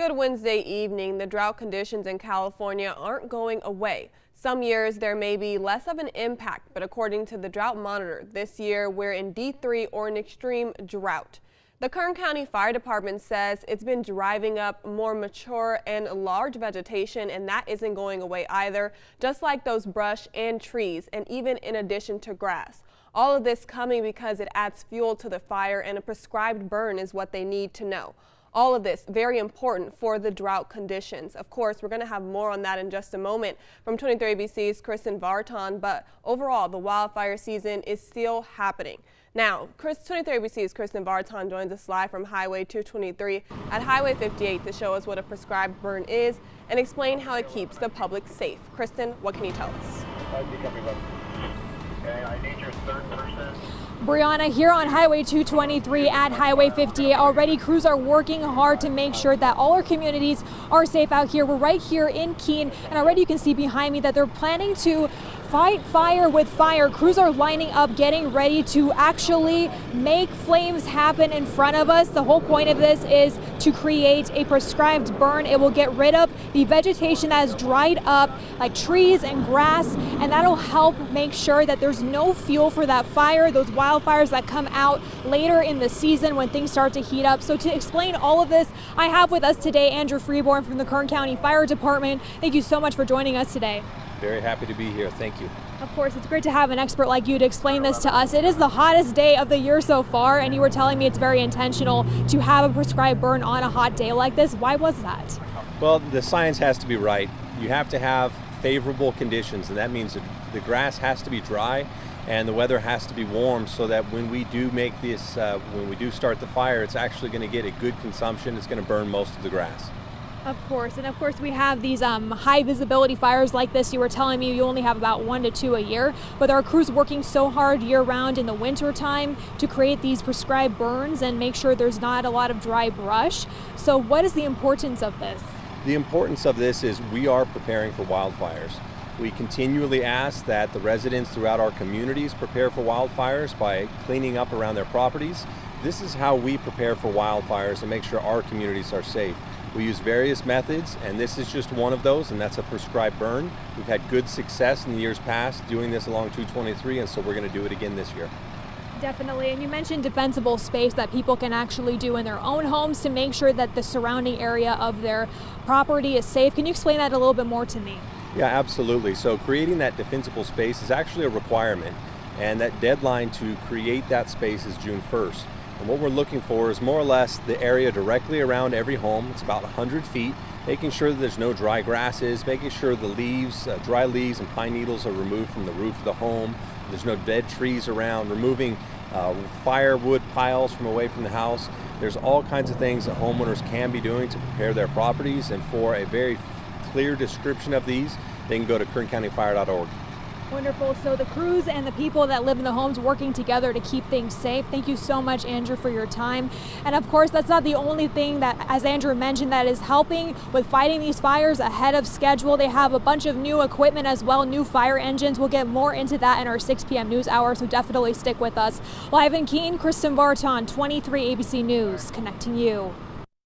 Good Wednesday evening. The drought conditions in California aren't going away. Some years there may be less of an impact, but according to the Drought Monitor, this year we're in D3 or an extreme drought. The Kern County Fire Department says it's been driving up more mature and large vegetation, and that isn't going away either, just like those brush and trees, and even in addition to grass. All of this coming because it adds fuel to the fire, and a prescribed burn is what they need to know. All of this very important for the drought conditions. Of course, we're going to have more on that in just a moment from 23 ABC's Kristen Vartan, but overall, the wildfire season is still happening. Now, 23 ABC's Kristen Vartan joins us live from Highway 223 at Highway 58 to show us what a prescribed burn is and explain how it keeps the public safe. Kristen, what can you tell us? Okay, I need your third person. Brianna, here on Highway 223 at Highway 58, already crews are working hard to make sure that all our communities are safe out here. We're right here in Keene, and already you can see behind me that they're planning to fight fire with fire. Crews are lining up, getting ready to actually make flames happen in front of us. The whole point of this is to create a prescribed burn. It will get rid of the vegetation that has dried up, like trees and grass, and that'll help make sure that there's no fuel for that fire, those wildfires that come out later in the season when things start to heat up. So to explain all of this, I have with us today Andrew Freeborn from the Kern County Fire Department. Thank you so much for joining us today. Very happy to be here. Thank you. Of course, it's great to have an expert like you to explain this to us. It is the hottest day of the year so far, and you were telling me it's very intentional to have a prescribed burn on a hot day like this. Why was that? Well, the science has to be right. You have to have favorable conditions, and that means that the grass has to be dry and the weather has to be warm so that when we do make this, when we do start the fire, it's actually going to get a good consumption. It's going to burn most of the grass. Of course, and of course we have these high visibility fires like this. You were telling me you only have about 1 to 2 a year, but there are crews working so hard year round in the winter time to create these prescribed burns and make sure there's not a lot of dry brush. So what is the importance of this? The importance of this is we are preparing for wildfires. We continually ask that the residents throughout our communities prepare for wildfires by cleaning up around their properties. This is how we prepare for wildfires and make sure our communities are safe. We use various methods, and this is just one of those, and that's a prescribed burn. We've had good success in the years past doing this along 223, and so we're going to do it again this year. Definitely, and you mentioned defensible space that people can actually do in their own homes to make sure that the surrounding area of their property is safe. Can you explain that a little bit more to me? Yeah, absolutely. So creating that defensible space is actually a requirement, and that deadline to create that space is June 1st. And what we're looking for is more or less the area directly around every home. It's about 100 feet, making sure that there's no dry grasses, making sure the leaves, dry leaves and pine needles are removed from the roof of the home. There's no dead trees around, removing firewood piles from away from the house. There's all kinds of things that homeowners can be doing to prepare their properties, and for a very clear description of these, they can go to kerncountyfire.org. Wonderful. So the crews and the people that live in the homes working together to keep things safe. Thank you so much, Andrew, for your time. And of course, that's not the only thing that, as Andrew mentioned, that is helping with fighting these fires ahead of schedule. They have a bunch of new equipment as well, new fire engines. We'll get more into that in our 6 p.m. news hour, so definitely stick with us. Live in Keene, Kristen Vartan, 23 ABC News, connecting you.